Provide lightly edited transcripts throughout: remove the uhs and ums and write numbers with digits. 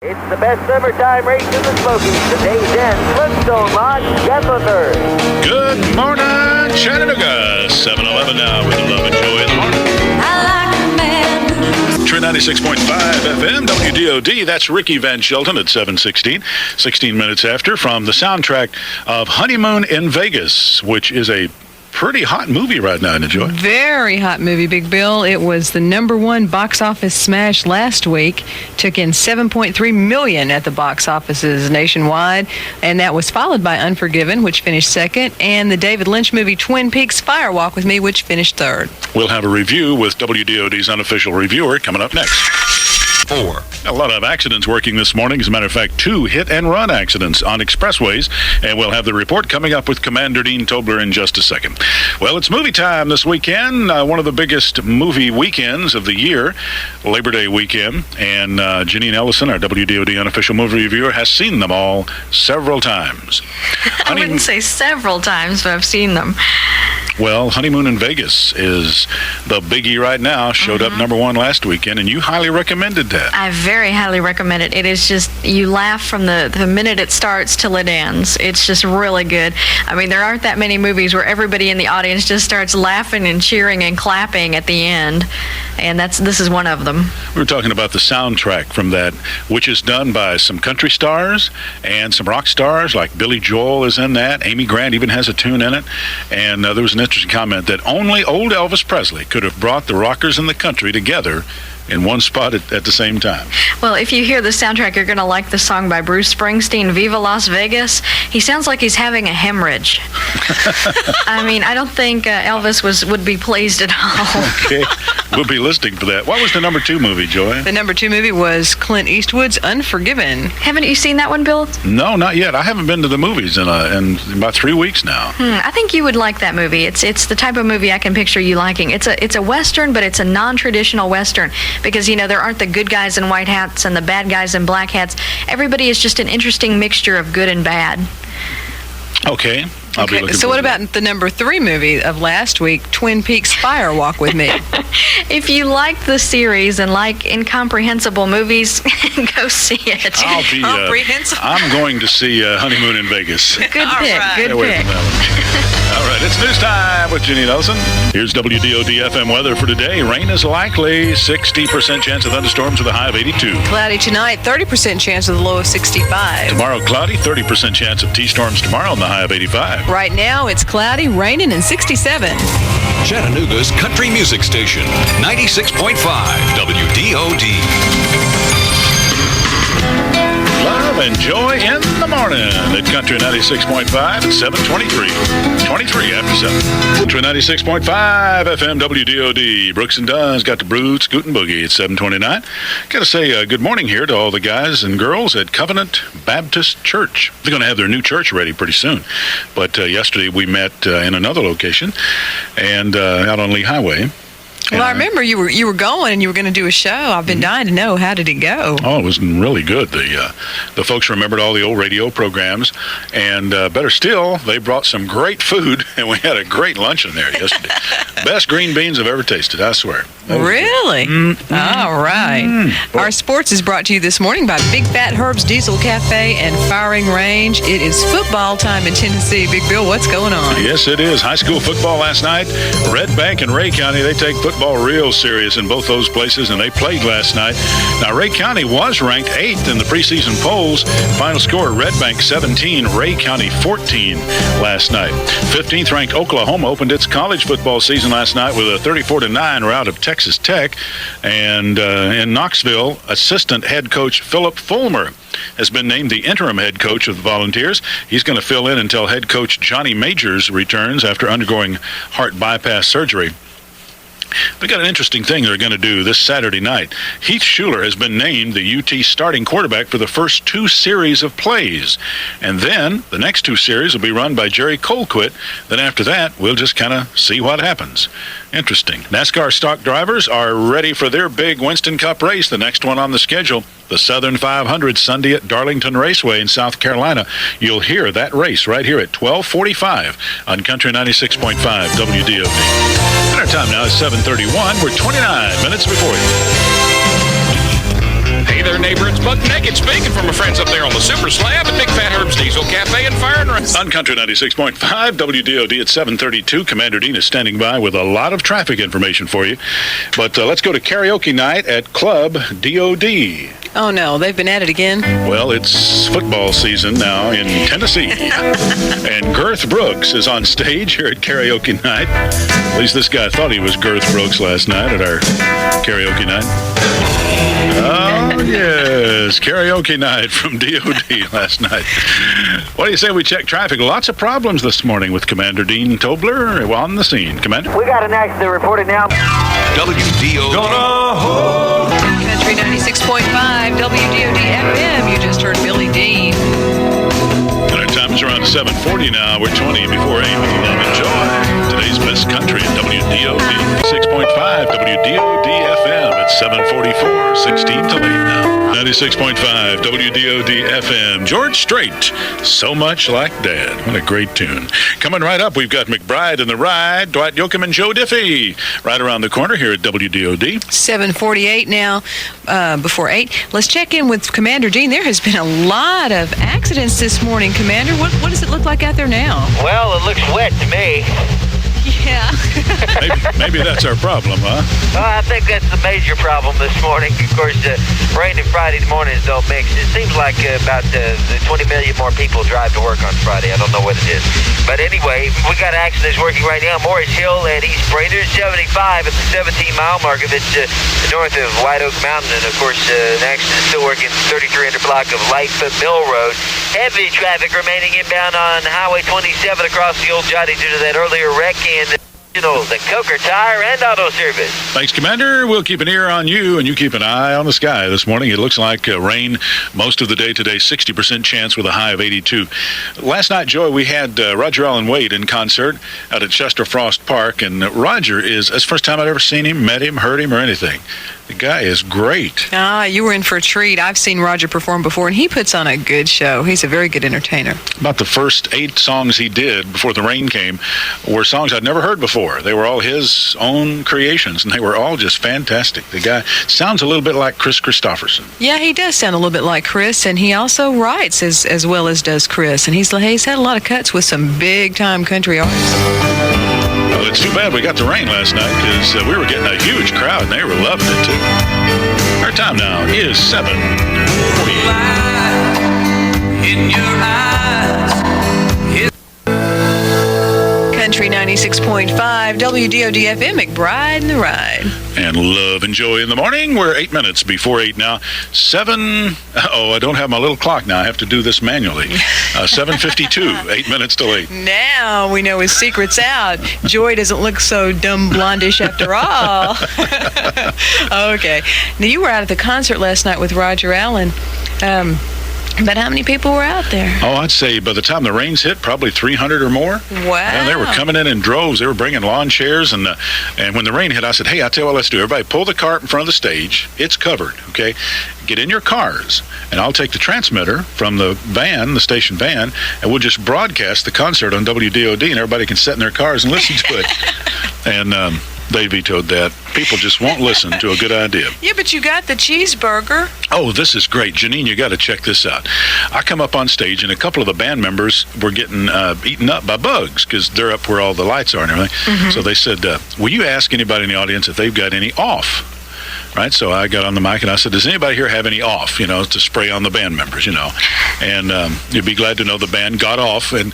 It's the best summertime race in the Smokies. The day's end, Flintstone Lodge, get the third. Good morning, Chattanooga. 7-Eleven now with the love and joy in the morning. I like a man. True 96.5 FM, WDOD. That's Ricky Van Shelton at 7:16. 16 minutes after from the soundtrack of Honeymoon in Vegas, which is a pretty hot movie right now, Enjoy. Very hot movie, Big Bill. It was the #1 box office smash last week. Took in $7.3 million at the box offices nationwide, and that was followed by Unforgiven, which finished second, and the David Lynch movie Twin Peaks: Fire Walk with Me, which finished third. We'll have a review with WDOD's unofficial reviewer coming up next. 4. A lot of accidents working this morning. As a matter of fact, 2 hit-and-run accidents on expressways, and we'll have the report coming up with Commander Dean Tobler in just a second. Well, it's movie time this weekend, one of the biggest movie weekends of the year, Labor Day weekend, and Janine Ellison, our WDOD unofficial movie reviewer, has seen them all several times. I wouldn't say several times, but I've seen them. Well, Honeymoon in Vegas is the biggie right now. Showed up #1 last weekend, and you highly recommended that. I very highly recommend it. It is just, you laugh from the minute it starts till it ends. It's just really good. I mean, there aren't that many movies where everybody in the audience just starts laughing and cheering and clapping at the end, and this is one of them. We were talking about the soundtrack from that, which is done by some country stars and some rock stars, like Billy Joel is in that. Amy Grant even has a tune in it, and there was an interesting comment that only old Elvis Presley could have brought the rockers and the country together in one spot at the same time. Well, if you hear the soundtrack, you're going to like the song by Bruce Springsteen, Viva Las Vegas. He sounds like he's having a hemorrhage. I mean, I don't think Elvis would be pleased at all. Okay, we'll be listening for that. What was the #2 movie, Joy? The #2 movie was Clint Eastwood's Unforgiven. Haven't you seen that one, Bill? No, not yet. I haven't been to the movies in about 3 weeks now. I think you would like that movie. It's the type of movie I can picture you liking. It's a Western, but it's a non-traditional Western. Because, there aren't the good guys in white hats and the bad guys in black hats. Everybody is just an interesting mixture of good and bad. Okay. I'll be looking so what forward about the #3 movie of last week, Twin Peaks: Fire Walk with Me? If you like the series and like incomprehensible movies, go see it. I'm going to see Honeymoon in Vegas. Good pick. Right. Good pick. All right, it's news time with Janine Ellison. Here's WDOD-FM weather for today. Rain is likely, 60% chance of thunderstorms with a high of 82. Cloudy tonight, 30% chance of the low of 65. Tomorrow, cloudy, 30% chance of T-storms tomorrow and the high of 85. Right now, it's cloudy, raining, and 67. Chattanooga's country music station, 96.5 WDOD. Love and joy in the morning at Country 96.5 at 7:23. 23 after 7. Country 96.5 FM WDOD. Brooks and Dunn's got the Brood, Scoot and Boogie at 7:29. Got to say good morning here to all the guys and girls at Covenant Baptist Church. They're going to have their new church ready pretty soon. But yesterday we met in another location and out on Lee Highway. Well, I remember you were going and you were going to do a show. I've been dying to know, how did it go? Oh, it was really good. The folks remembered all the old radio programs, and better still, they brought some great food, and we had a great luncheon there yesterday. Best green beans I've ever tasted, I swear. Really? All right. Our sports is brought to you this morning by Big Fat Herb's Diesel Cafe and Firing Range. It is football time in Tennessee. Big Bill, what's going on? Yes, it is. High school football last night. Red Bank and Ray County, they take football real serious in both those places, and they played last night. Now, Ray County was ranked 8th in the preseason polls. Final score, Red Bank 17, Ray County 14 last night. 15th ranked Oklahoma opened its college football season last night with a 34-9 rout of Texas Tech. And in Knoxville, assistant head coach Philip Fulmer has been named the interim head coach of the Volunteers. He's going to fill in until head coach Johnny Majors returns after undergoing heart bypass surgery. They got an interesting thing they're going to do this Saturday night. Heath Schuler has been named the UT starting quarterback for the first 2 series of plays. And then the next 2 series will be run by Jerry Colquitt. Then after that, we'll just kind of see what happens. Interesting. NASCAR stock drivers are ready for their big Winston Cup race, the next one on the schedule. The Southern 500 Sunday at Darlington Raceway in South Carolina. You'll hear that race right here at 12:45 on Country 96.5 WDOD. And our time now is 7:31. We're 29 minutes before you. Hey there, neighbor. It's Buck Naked speaking from my friends up there on the Super Slab at Big Fat Herb's Diesel Cafe and Fire and Rest. On Country 96.5 WDOD at 7:32, Commander Dean is standing by with a lot of traffic information for you. But let's go to karaoke night at Club DOD. Oh, no. They've been at it again. Well, it's football season now in Tennessee. And Girth Brooks is on stage here at karaoke night. At least this guy thought he was Girth Brooks last night at our karaoke night. Oh, yes. Karaoke night from DOD last night. What do you say we check traffic? Lots of problems this morning with Commander Dean Tobler on the scene. Commander? We got an accident reported now. WDOD. Country 96.5 WDOD-FM. You just heard Billy Dean. And our time is around 7:40 now. We're 20 before 8 with Love and Joy. Today's best country at WDOD 6.5 WDOD-FM at 7:44, 16 to 8 now. 96.5 WDOD-FM. George Strait, So Much Like Dad. What a great tune. Coming right up, we've got McBride and the Ride, Dwight Yoakam and Joe Diffie, right around the corner here at WDOD. 7:48 now, before 8. Let's check in with Commander Dean. There has been a lot of accidents this morning, Commander. What does it look like out there now? Well, it looks wet to me. Yeah. maybe that's our problem, huh? Well, I think that's the major problem this morning. Of course, rain and Friday mornings don't mix. It seems like about 20 million more people drive to work on Friday. I don't know what it is. But anyway, we got accidents working right now. Morris Hill at East Brainerd, 75 at the 17-mile mark of it, north of White Oak Mountain. And, of course, an accident still working 3300 block of Lightfoot Mill Road. Heavy traffic remaining inbound on Highway 27 across the old Jotty due to that earlier wreck in the Coker Tire and Auto Service. Thanks, Commander. We'll keep an ear on you, and you keep an eye on the sky this morning. It looks like rain most of the day today, 60% chance with a high of 82. Last night, Joy, we had Roger Allen Wade in concert out at Chester Frost Park, and Roger it's the first time I'd ever seen him, met him, heard him, or anything. The guy is great. You were in for a treat. I've seen Roger perform before, and he puts on a good show. He's a very good entertainer. About the first 8 songs he did before the rain came were songs I'd never heard before. They were all his own creations, and they were all just fantastic. The guy sounds a little bit like Chris Christopherson. Yeah, he does sound a little bit like Chris, and he also writes as well as does Chris. And he's had a lot of cuts with some big-time country artists. Well, it's too bad we got the rain last night because we were getting a huge crowd, and they were loving it, too. Our time now is 7:48. In your eyes. Country 96.5 WDOD-FM, McBride and the Ride. And Love and Joy in the morning. We're 8 minutes before 8 now. I don't have my little clock now. I have to do this manually. 7:52, 8 minutes till 8. Now we know his secret's out. Joy doesn't look so dumb blondish after all. Okay. Now, you were out at the concert last night with Roger Allen. But how many people were out there? Oh, I'd say by the time the rains hit, probably 300 or more. Wow. And they were coming in droves. They were bringing lawn chairs. And when the rain hit, I said, hey, I'll tell you what, let's do. Everybody pull the cart in front of the stage. It's covered, okay? Get in your cars, and I'll take the transmitter from the van, the station van, and we'll just broadcast the concert on WDOD, and everybody can sit in their cars and listen to it. And they vetoed that. People just won't listen to a good idea. Yeah, but you got the cheeseburger. Oh, this is great. Janine, you got to check this out. I come up on stage, and a couple of the band members were getting eaten up by bugs because they're up where all the lights are and everything. Mm-hmm. So they said, will you ask anybody in the audience if they've got any off? Right, so I got on the mic and I said, does anybody here have any off, to spray on the band members, And you'd be glad to know the band got off, and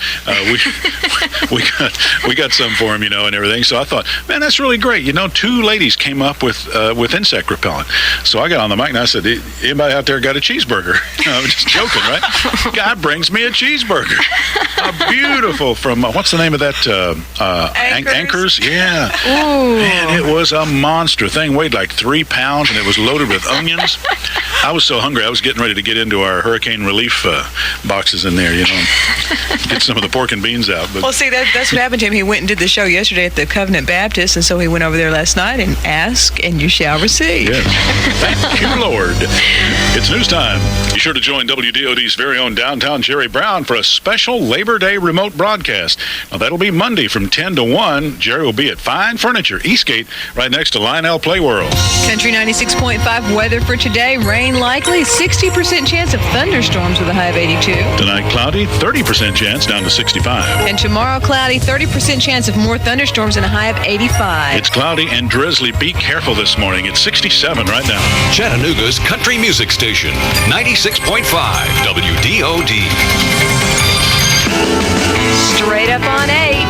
we got some for them, and everything. So I thought, man, that's really great. 2 ladies came up with insect repellent. So I got on the mic and I said, anybody out there got a cheeseburger? I'm just joking, right? Guy brings me a cheeseburger. Beautiful from, what's the name of that? Anchors? Yeah. Ooh. Man, it was a monster thing. Weighed like 3 pounds. And it was loaded with onions. I was so hungry, I was getting ready to get into our hurricane relief boxes in there, get some of the pork and beans out. But well, see, that's what happened to him. He went and did the show yesterday at the Covenant Baptist, and so he went over there last night and ask, and you shall receive. Yes. Thank you, Lord. It's news time. Be sure to join WDOD's very own Downtown Jerry Brown for a special Labor Day remote broadcast. Now, that'll be Monday from 10 to 1. Jerry will be at Fine Furniture, Eastgate, right next to Lionel Play World. Country 96.5 weather for today. Rain rain likely, 60% chance of thunderstorms with a high of 82. Tonight, cloudy, 30% chance down to 65. And tomorrow, cloudy, 30% chance of more thunderstorms and a high of 85. It's cloudy and drizzly. Be careful this morning. It's 67 right now. Chattanooga's country music station, 96.5 WDOD. Straight up on 8.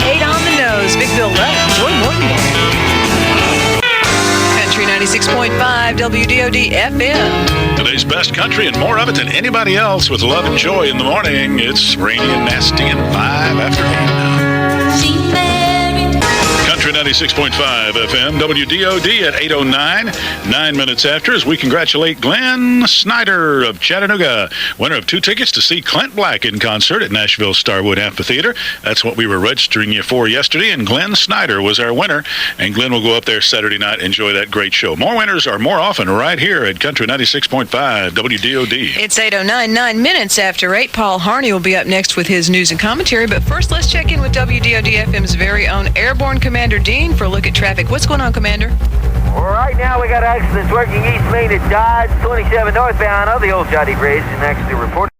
8 on the nose. Big Bill Love. Joy Morton. Country 96.5 WDOD-FM. Today's best country and more of it than anybody else with love and joy in the morning. It's rainy and nasty and 5 after 8 now. Country 96.5 FM, WDOD at 8:09, 9 minutes after, as we congratulate Glenn Snyder of Chattanooga, winner of 2 tickets to see Clint Black in concert at Nashville Starwood Amphitheater. That's what we were registering you for yesterday, and Glenn Snyder was our winner. And Glenn will go up there Saturday night, enjoy that great show. More winners are more often right here at Country 96.5 WDOD. It's 8:09, 9 minutes after 8. Paul Harney will be up next with his news and commentary. But first, let's check in with WDOD-FM's very own Airborne Commander Dean for a look at traffic. What's going on, Commander? Well, right now we got accidents working East Main at Dodge, 27 northbound of the Old Jotty Bridge, and actually reported